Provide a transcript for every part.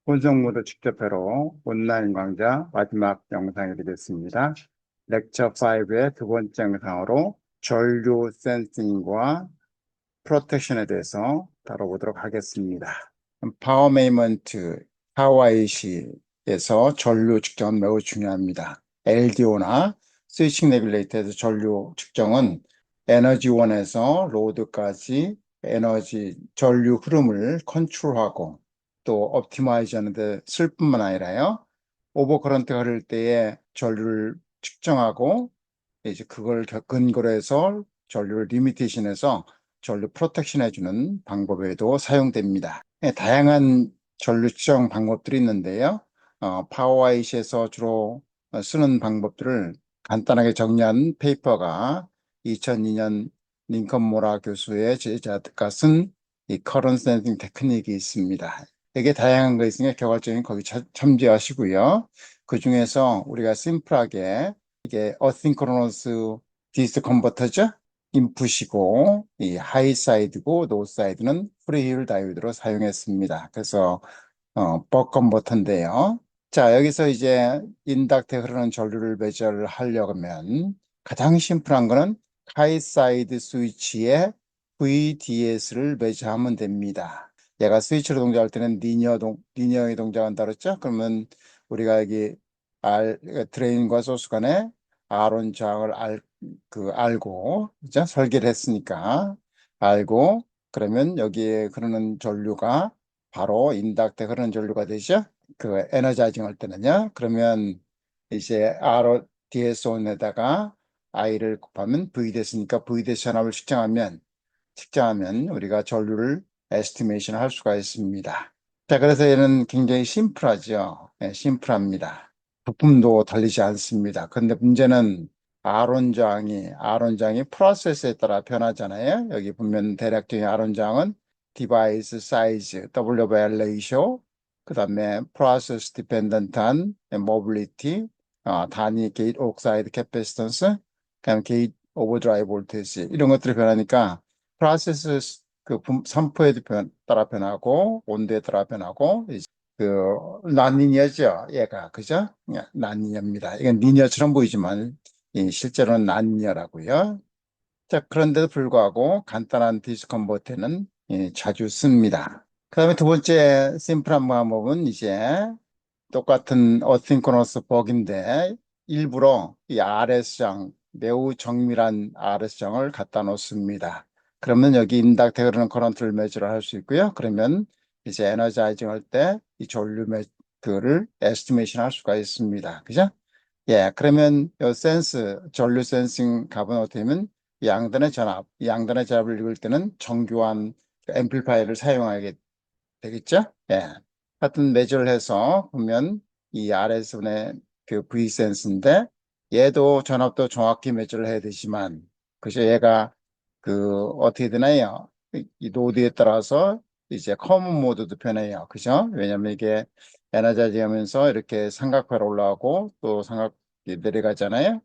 혼성모드 직접회로 온라인 강좌 마지막 영상이 되겠습니다. 렉처 5의 두 번째 영상으로 전류 센싱과 프로텍션에 대해서 다뤄보도록 하겠습니다. 파워 메이먼트, 파워아이시에서 전류 측정은 매우 중요합니다. LDO나 스위칭 레귤레이터에서 전류 측정은 에너지원에서 로드까지 전류 흐름을 컨트롤하고 또 옵티마이즈 하는데 쓸 뿐만 아니라요. 오버커런트가 흐를 때에 전류를 측정하고 이제 그걸 근거로 해서 전류를 리미테이션해서 전류 프로텍션 해주는 방법에도 사용됩니다. 다양한 전류 측정 방법들이 있는데요. 파워아이시에서 주로 쓰는 방법들을 간단하게 정리한 페이퍼가 2002년 링컨 모라 교수의 제자가 쓴 이 커런트 센싱 테크닉이 있습니다. 되게 다양한 거 있으니까 개괄적인 거기 참조하시고요. 그 중에서 우리가 심플하게 이게 어싱크로너스 디스 컨버터죠. 인풋이고 이 하이 사이드고 노 사이드는 프리힐 다이오드로 사용했습니다. 그래서 벅 컨버터인데요. 자, 여기서 이제 인덕트에 흐르는 전류를 매저를 하려고 하면 가장 심플한 거는 하이 사이드 스위치에 VDS를 매저하면 됩니다. 얘가 스위치로 동작할 때는 리니어의 동작한다 그랬죠? 그러면 우리가 여기 드레인과 소스 간에 R온 저항을 알고, 그죠? 설계를 했으니까 알고, 그러면 여기에 흐르는 전류가 바로 인덕트에 흐르는 전류가 되죠? 그 에너자이징 할 때는요. 그러면 이제 RDS1에다가 I를 곱하면 V 됐으니까 V 대시 전압을 측정하면 우리가 전류를 에스티메이션 할 수가 있습니다. 자, 그래서 얘는 굉장히 심플하죠. 네, 심플합니다. 부품도 달리지 않습니다. 근데 문제는 R온 저항이 프로세스에 따라 변하잖아요. 여기 보면 대략적인 R온 저항은 디바이스 사이즈, W/L 레이쇼, 그 다음에 프로세스 디펜던트한 모빌리티, 단위 게이트 옥사이드 캐패시턴스, 그다음 게이트 오버드라이브 볼테이지 이런 것들이 변하니까 프로세스 산포에 따라 변하고 온도에 따라 변하고 그 난리니어죠. 얘가 그죠? 난리니어입니다. 이건 리니어처럼 보이지만 실제로는 난리니어라고요. 자, 그런데도 불구하고 간단한 디스컨버터는 자주 씁니다. 그 다음에 두 번째 심플한 방법은 이제 똑같은 어싱크로너스 버기인데 일부러 이 RS장, 매우 정밀한 RS장을 갖다 놓습니다. 그러면 여기 인덕트에 흐르는 커런트를 매저를 할 수 있고요. 그러면 이제 에너자이징 할 때 이 전류 그를 에스티메이션 할 수가 있습니다. 그죠? 예, 그러면 요 전류 센싱 값은 어떻게 되면 양단의 전압을 읽을 때는 정교한 앰플리파이어를 사용하게 되겠죠? 예. 하여튼 매저를 해서 보면 이 RS분의 그 V센스인데 얘도 전압도 정확히 매저를 해야 되지만 그죠? 얘가 어떻게 되나요? 이 노드에 따라서 이제 커먼 모드도 변해요. 그죠? 왜냐면 이게 에너자이징 하면서 이렇게 삼각화로 올라가고 또 삼각이 내려가잖아요.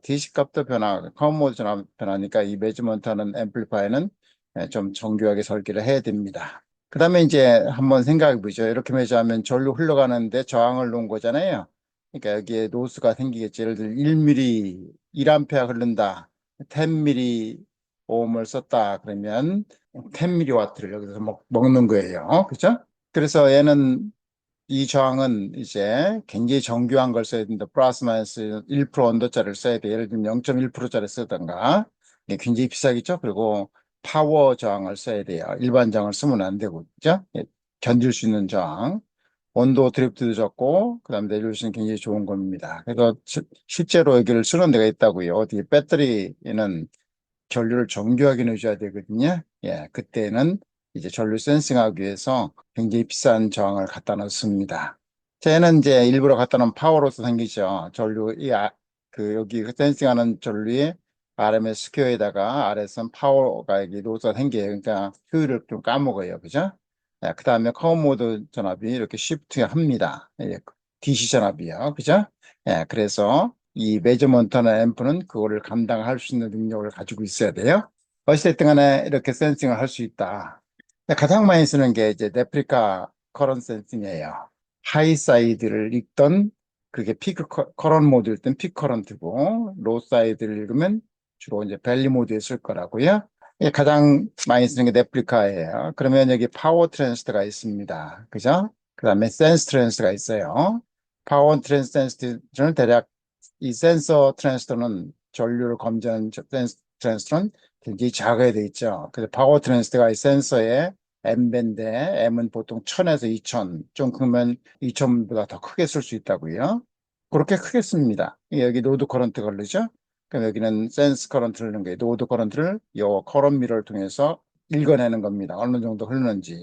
DC 값도 커먼 모드 전압 변하니까 이 매지먼트 하는 앰플리파이어는 좀 정교하게 설계를 해야 됩니다. 그 다음에 이제 한번 생각해 보죠. 이렇게 매저하면 절로 흘러가는데 저항을 놓은 거잖아요. 그러니까 여기에 노스가 생기겠죠. 예를 들어 1mm, 1A 흐른다. 10mm 오음을 썼다. 그러면 10mW를 여기서 먹는 거예요. 그죠? 그래서 얘는 이 저항은 이제 굉장히 정교한 걸 써야 된다. 플러스 마이너스 1% 언더짜리를 써야 돼. 예를 들면 0.1%짜리 쓰던가. 이게 굉장히 비싸겠죠? 그리고 파워 저항을 써야 돼요. 일반 저항을 쓰면 안 되고, 그죠? 예, 견딜 수 있는 저항. 온도 드리프트도 적고, 그 다음에 내릴 수 있는 굉장히 좋은 겁니다. 그래서 실제로 여기를 쓰는 데가 있다고요. 어디 배터리에는 전류를 정교하게 넣어줘야 되거든요. 예, 그때는 이제 전류 센싱하기 위해서 굉장히 비싼 저항을 갖다 놓습니다. 쟤는 이제 일부러 갖다 놓은 파워로서 생기죠. 여기 센싱하는 전류의 RMS 스퀘어에다가 RS는 파워가 여기 로드가 생겨요. 그러니까 효율을 좀 까먹어요. 그죠? 예, 그 다음에 커브 모드 전압이 이렇게 쉬프트 합니다. 예, DC 전압이요. 그죠? 예, 그래서 이 매저먼트나 앰프는 그거를 감당할 수 있는 능력을 가지고 있어야 돼요. 어찌됐든 간에 이렇게 센싱을 할 수 있다. 근데 가장 많이 쓰는 게 이제 레플리카 커런 센싱이에요. 하이 사이드를 읽던 그게 피크 커런 모드일 땐 피크 커런트고 로우 사이드를 읽으면 주로 이제 밸리 모드에 쓸 거라고요. 이게 가장 많이 쓰는 게 레플리카예요. 그러면 여기 파워 트랜스터가 있습니다. 그죠? 그 다음에 센스 트랜스터가 있어요. 파워 트랜스터는 대략 이 센서 트랜스터는 전류를 검지하는 센스 트랜스터는 굉장히 작아야 돼 있죠. 그래서 파워 트랜스터가 이 센서에 M배인데 M은 보통 1000에서 2000, 좀 크면 2000보다 더 크게 쓸 수 있다고요. 그렇게 크게 씁니다. 여기 노드 커런트 걸리죠? 그럼 여기는 센스 커런트를 넣는 거예요. 노드 커런트를 요 커런 미러를 통해서 읽어내는 겁니다. 어느 정도 흐르는지.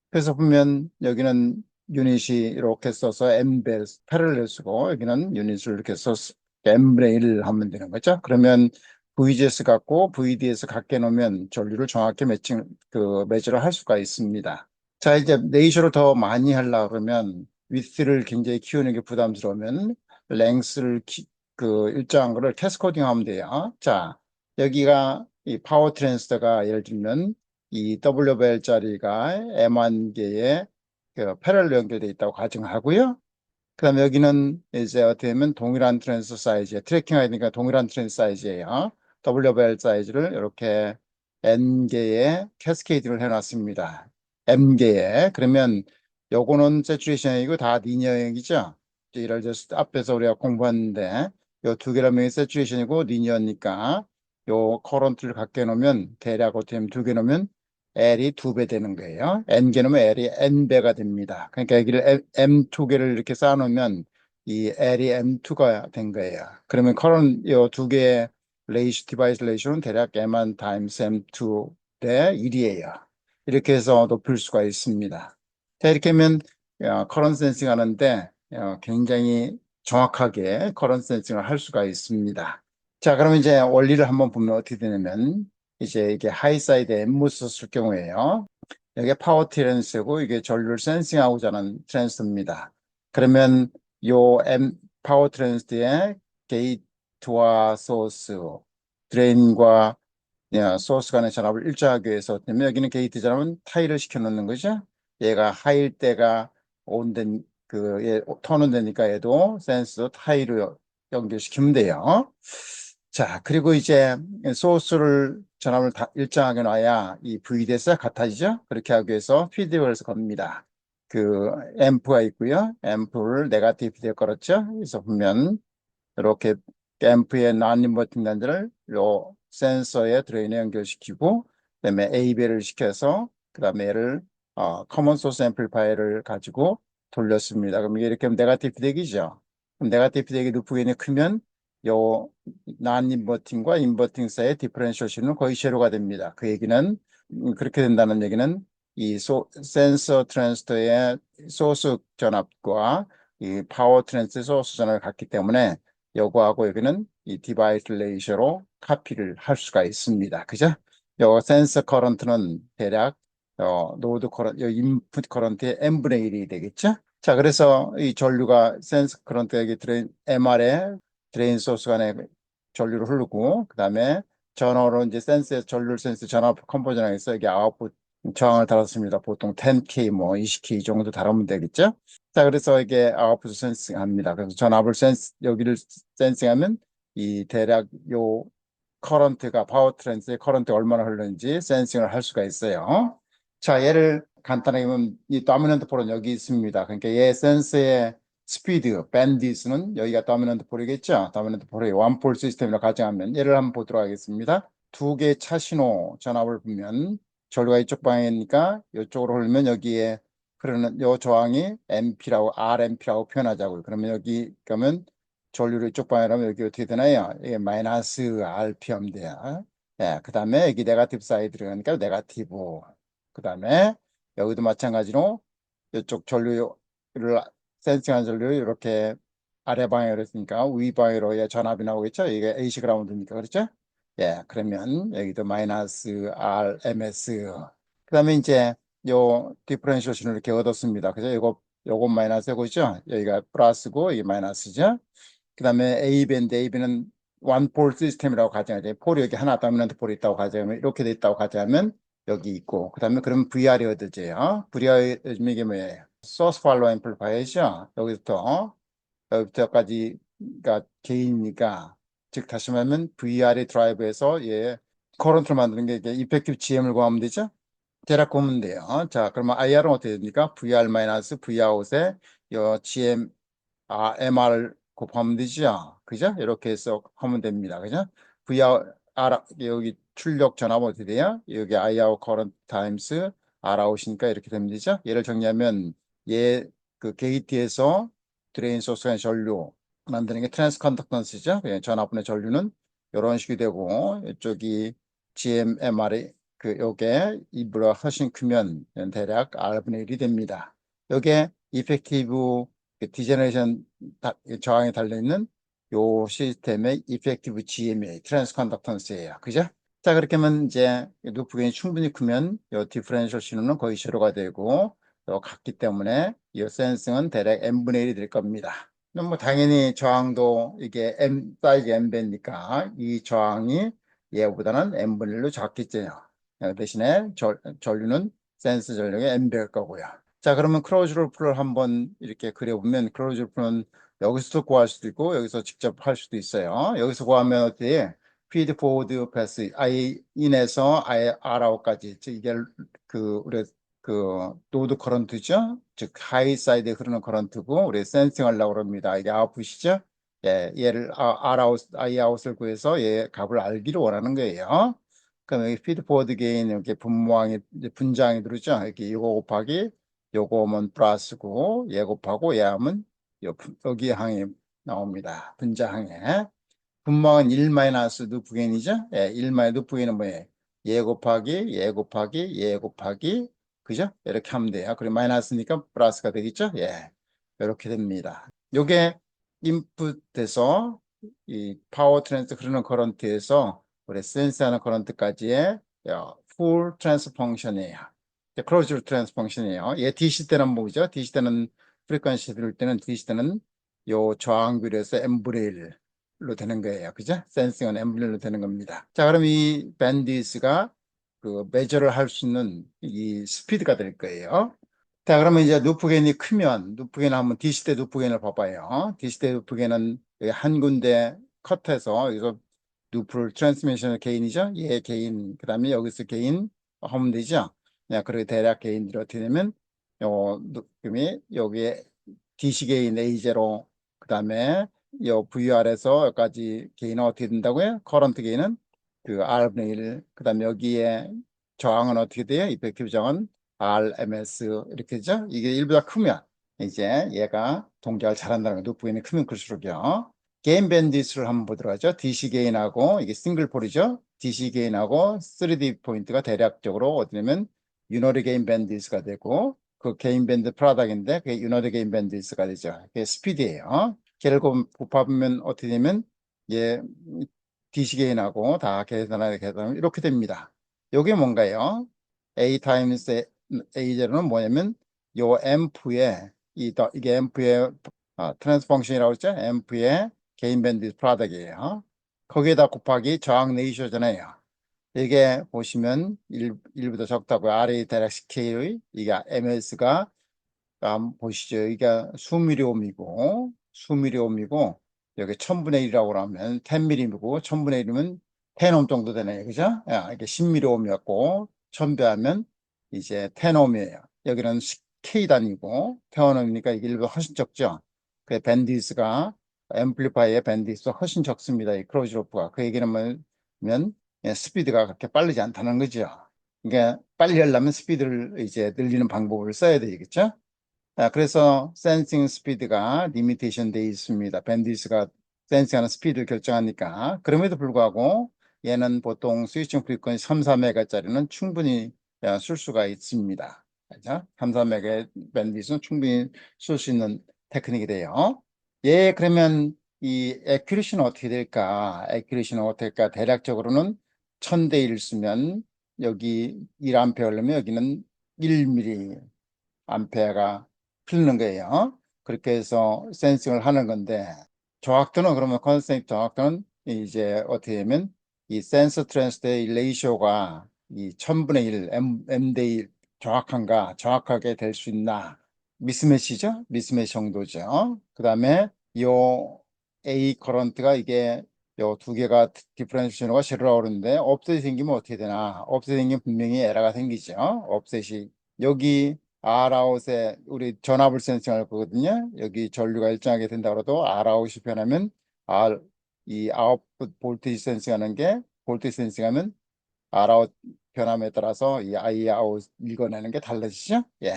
그래서 보면 여기는 유닛이 이렇게 써서 M배 패러렐 쓰고 여기는 유닛을 이렇게 써서 M분의 1 하면 되는 거죠. 그러면 VGS 갖고 VDS 갖게 놓으면 전류를 정확히 매질을 할 수가 있습니다. 자, 이제 레이쇼를 더 많이 하려고 그러면 위스를 굉장히 키우는 게 부담스러우면 랭스를 일정한 거를 캐스코딩 하면 돼요. 자, 여기가 이 파워 트랜스터가 예를 들면 이 WBL짜리가 M1개의 그 패럴로 연결되어 있다고 가정하고요. 그 다음에 여기는 이제 어떻게 보면 동일한 트랜스 사이즈에 트래킹 아이디가 동일한 트랜스 사이즈예요. WBL 사이즈를 이렇게 N개의 캐스케이드를 해놨습니다. M개의. 그러면 요거는 세츄레이션이고 다 리니어형이죠. 예를 들어서 앞에서 우리가 공부했는데 요 두 개란 명이 세츄레이션이고 리니어니까 요 커런트를 갖게 놓으면 대략 어떻게 하면 두 개 놓으면 L이 2배 되는 거예요. N개 놓으면 L이 N배가 됩니다. 그러니까 여기를 M2개를 이렇게 쌓아놓으면 이 L이 M2가 된 거예요. 그러면 커런 요 두 개의 디바이스 레이쇼는 대략 M1 타임스 M2 대 1이에요. 이렇게 해서 높일 수가 있습니다. 자, 이렇게 하면 커런 센싱 하는데 굉장히 정확하게 커런 센싱을 할 수가 있습니다. 자, 그러면 이제 원리를 한번 보면 어떻게 되냐면 이제 이게 하이사이드 엠모스 쓸 경우에요. 이게 파워 트랜스고 이게 전류를 센싱하고자 하는 트랜스입니다. 그러면 요 파워 트랜스의 게이트와 소스, 드레인과 소스 간의 전압을 일정하게 위해서 때문에 여기는 게이트 전압은 타이를 시켜 놓는 거죠. 얘가 하일 때가 온된 턴은 되니까 얘도 센스도 타이로 연결시키면 돼요. 자, 그리고 이제 소스를 전압을 다 일정하게 놔야 이 VDS가 같아지죠. 그렇게 하기 위해서 피드백에서 겁니다. 그 앰프가 있고요. 앰프를 네가티브 피드에 걸었죠. 그래서 보면 이렇게 앰프의 non-inverting 단자를 요 센서에 드레인에 연결시키고 그다음에 A배를 시켜서 그다음에 얘를 커먼 소스 앰플리파이어를 가지고 돌렸습니다. 그럼 이게 이렇게 하면 네가티브 피드백이죠. 그럼 네가티브 피드백이 루프게인이 크면 요 non-inverting과 inverting 사이의 디퍼런셜션은 거의 제로가 됩니다. 그 얘기는 그렇게 된다는 얘기는 이 센서 트랜스터의 소스 전압과 이 파워 트랜스 소스 전압을 갖기 때문에 요거하고 여기는 이 디바이스 레이셔로 카피를 할 수가 있습니다. 그죠? 요 센서 커런트는 대략 노드 커런트, 요 인풋 커런트의 n분의 1이 되겠죠? 자, 그래서 이 전류가 센서 커런트 여기 드레인 MR에 드레인 소스 간에 전류를 흐르고 그다음에 전원으로 이제 센서에서 전류를 센서 전압 컨버전하겠어 여기 아웃풋 저항을 달았습니다. 보통 10K 뭐 20K 정도 달으면 되겠죠? 자, 그래서 이게 아웃풋 센싱 합니다. 그래서 전압을 여기를 센싱하면 이 대략 요 커런트가 파워 트랜스의 커런트가 얼마나 흐르는지 센싱을 할 수가 있어요. 자, 얘를 간단하게 보면 이 도미넌트 폴은 여기 있습니다. 그러니까 얘 센서의 스피드, 밴디스는 여기가 도미넌트 폴이겠죠. 도미넌트 폴의 원폴 시스템이라고 가정하면 얘를 한번 보도록 하겠습니다. 두 개의 차 신호 전압을 보면 전류가 이쪽 방향이니까 이쪽으로 흐르면 여기에 그러는 요 저항이 MP라고 RMP라고 표현하자고요. 그러면 여기 가면 전류를 이쪽 방향이라면 여기 어떻게 되나요? 이게 마이너스 RPM 돼요. 예, 그 다음에 여기 네가티브 사이드 들어가니까 네가티브. 그 다음에 여기도 마찬가지로 이쪽 전류를 센싱한 전류를 이렇게 아래 방향으로 했으니까 위 방향으로 전압이 나오겠죠? 이게 AC 그라운드니까 그렇죠? 예, 그러면 여기도 마이너스 RMS. 그 다음에 이제 요 디퍼런셜션을 이렇게 얻었습니다. 그죠? 요거 마이너스고 있죠? 여기가 플러스고 이게 마이너스죠? 그 다음에 A밴드, A밴은 원폴 시스템이라고 가정하죠. 폴이 여기 하나 도미넌트 폴이 있다고 가정하면 이렇게 돼 있다고 가정하면 여기 있고 그 다음에 그러면 VR이 얻어져요. VR이 이게 뭐예요? 소스 팔로우 앰플리파이어죠. 여기부터까지가 게인이니까, 즉 다시 말하면 VR의 드라이브에서 커런트를 만드는 게 이게 이펙티브 GM을 구하면 되죠. 대략 구하면 돼요. 자, 그러면 IR은 어떻게 됩니까? VR-V 아웃에 요 GM MR 곱하면 되죠. 그죠? 이렇게 해서 하면 됩니다. 그죠? VR, 여기 출력 전압 어떻게 돼요? 여기 I out current times R out이니까 이렇게 되면 되죠. 얘를 정리하면 그 게이트에서 드레인 소스의 전류 만드는 게 트랜스 컨덕턴스죠. 전압분의 전류는 이런 식이 되고 이쪽이 GMMR이 요게 이보다 훨씬 크면 대략 R분의 1이 됩니다. 요게 이펙티브 디제너레이션 저항이 달려있는 요 시스템의 이펙티브 GMA, 트랜스 컨덕턴스예요. 그죠? 자, 그렇게 하면 이제 루프 게인이 충분히 크면 요 디퍼런셜 신호는 거의 제로가 되고 요 같기 때문에 이 센싱은 대략 n분의 1이 될 겁니다. 그럼 뭐 당연히 저항도 이게 사이즈 n배니까 이 저항이 얘보다는 n분의 1로 작겠죠. 대신에 전류는 센스 전력의 n배일 거고요. 자, 그러면 클로즈 루프를 한번 이렇게 그려보면 클로즈 루프는 여기서도 구할 수도 있고 여기서 직접 할 수도 있어요. 여기서 구하면 어떻게 피드 포워드 패스 I 인에서 I R 아웃까지 이게 우리 노드 커런트죠. 즉 하이 사이드에 흐르는 커런트고 우리 센싱 하려고 합니다. 이게 아웃풋이죠. 얘를 R 아웃 I 아웃을 구해서 얘 값을 알기를 원하는 거예요. 그럼 여기 피드 포워드 게인 이렇게 분자항이 들어오죠. 이렇게 이거 곱하기 요거면 플러스고 얘 곱하고 얘 하면 여기 항이 나옵니다. 분자항에 분모항은 1 마이너스 루프게인이죠. 1 마이너스 루프게인은 뭐예요? 얘 곱하기 얘 곱하기 얘 곱하기 그죠? 이렇게 하면 돼요. 그리고 마이너스니까 플러스가 되겠죠? 이렇게 됩니다. 요게 인풋에서 이 파워 트랜스 흐르는 커런트에서 우리 센스하는 커런트까지의 풀 트랜스 펑션이에요. 클로즈 트랜스 펑션이에요. 얘 DC 때는 뭐죠? DC 때는 프리퀀시 들을 때는 DC 때는 요 저항비례에서 n분의 1로 되는 거예요. 그죠? 센싱은 n분의 1로 되는 겁니다. 자, 그럼 이 밴디스가 그 매저를 할 수 있는 이 스피드가 될 거예요. 자, 그러면 이제 루프겐이 크면 루프겐 한번 DC 대 루프겐을 봐봐요. DC 대 루프겐은 여기 한 군데 컷해서 여기서 루프를 트랜스미션 게인이죠. 얘 게인 그다음에 여기서 게인 하면 되죠. 그리고 대략 게인들이 어떻게 되면 요 루프겐이 여기에 DC 게인 A0 그다음에 요 VR에서 여기까지 게인은 어떻게 된다고요? 커런트 게인은 그 R분의 1 그다음에 여기에 저항은 어떻게 돼요? 이펙티브 저항은 RMS 이렇게 되죠? 이게 1보다 크면 이제 얘가 동작을 잘한다는 거 루프 게인이 크면 클수록요. 게인 밴디스를 한번 보도록 하죠. DC 게인하고 이게 싱글 폴이죠. DC 게인하고 3D 포인트가 대략적으로 어디냐면 유너리 게인 밴디스가 되고 그 게인 밴드 프로덕트인데 그게 유너리 게인 밴디스가 되죠. 그게 스피드예요. 걔를 곱하면 어떻게 되면 얘 DC 게인하고 다 계산하면 이렇게 됩니다. 이게 뭔가요? A 타임스 A0는 뭐냐면 요 앰프의 이게 앰프의 트랜스 펑션이라고 했죠. 앰프의 게인 밴드 프로덕트예요. 거기에다 곱하기 저항 레이쇼잖아요. 이게 보시면 1보다 적다고 RA 대략 스케일의 이게 MS가 보시죠. 이게 수미리옴이고 여기 1000분의 1이라고 하면 10mm이고 1000분의 1이면 10옴 정도 되네요. 그죠? 이게 10mm옴이었고 1000배하면 이제 10옴이에요. 여기는 K 단위고 10옴이니까 이게 1보다 훨씬 적죠. 그 밴디스가 앰플리파이의 밴디스가 훨씬 적습니다. 이 크로즈 로프가. 그 얘기는 뭐냐면 스피드가 그렇게 빠르지 않다는 거죠. 그러니까 빨리 하려면 스피드를 이제 늘리는 방법을 써야 되겠죠. 그래서 센싱 스피드가 리미테이션 되어 있습니다. 밴디스가 센싱하는 스피드를 결정하니까. 그럼에도 불구하고 얘는 보통 스위칭 프리퀀시 3, 4메가짜리는 충분히 쓸 수가 있습니다. 그죠? 3, 4메가 밴디스는 충분히 쓸 수 있는 테크닉이 돼요. 그러면 이 애큐리시는 어떻게 될까? 애큐리시는 어떻게 될까? 대략적으로는 1000대 1 쓰면 여기 1암페어려면 여기는 1mA 암페어가 흐르는 거예요. 그렇게 해서 센싱을 하는 건데 정확도는 그러면 컨센트 정확도는 이제 어떻게 되면 이 센서 트랜스의 레이쇼가 이 1000분의 1 M 대 1 정확한가 정확하게 될 수 있나 미스매치죠? 미스매치 정도죠. 그 다음에 요 A 커런트가 이게 요 두 개가 디퍼런셜 신호가 제로라고 그러는데 업셋이 생기면 어떻게 되나? 업셋이 생기면 분명히 에러가 생기죠. 업셋이 여기 R아웃에 우리 전압을 센싱할 거거든요. 여기 전류가 일정하게 된다고 해도 R아웃이 변하면 이 아웃풋 볼테이지 센싱하는 게 볼테이지 센싱하면 R아웃 변함에 따라서 이 I아웃 읽어내는 게 달라지죠. 예.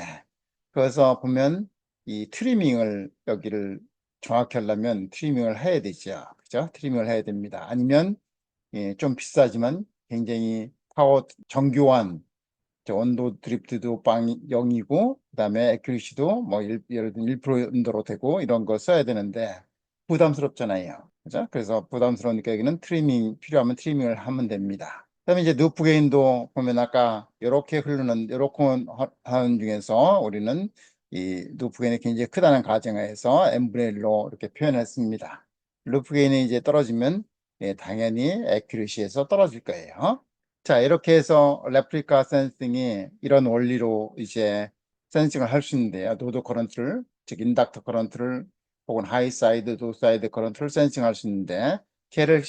그래서 보면 이 트리밍을 여기를 정확히 하려면 트리밍을 해야 되죠. 그죠? 트리밍을 해야 됩니다. 아니면 좀 비싸지만 굉장히 파워 정교한 온도 드리프트도 0이고 그다음에 애큐리시도 뭐 예를 들면 1% 정도로 되고 이런 거 써야 되는데 부담스럽잖아요. 그죠? 그래서 부담스러우니까 여기는 트리밍 필요하면 트리밍을 하면 됩니다. 그다음에 이제 누프 게인도 보면 아까 이렇게 흐르는 이렇게 하는 중에서 우리는 이 누프 게인이 굉장히 크다는 가정하에서 n분의 1로 이렇게 표현했습니다. 루프 게인이 이제 떨어지면 당연히 애큐리시에서 떨어질 거예요. 자, 이렇게 해서 레플리카 센싱이 이런 원리로 이제 센싱을 할 수 있는데요. 노드 커런트를, 즉 인덕터 커런트를 혹은 하이 사이드, 도 사이드 커런트를 센싱할 수 있는데 걔를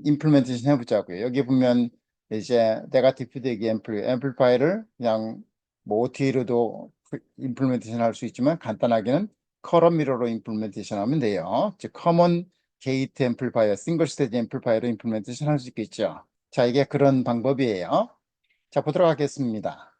임플멘테이션 해보자고요. 여기 보면 이제 네거티브 피드백 앰플리파이를 그냥 뭐 OTA로도 임플멘테이션 할 수 있지만 간단하게는 커런 미러로 임플멘테이션 하면 돼요. 즉 커먼 게이트 앰플리파이어, 싱글 스테이지 앰플리파이어로 임플멘테이션 할 수 있겠죠. 자, 이게 그런 방법이에요. 자, 보도록 하겠습니다.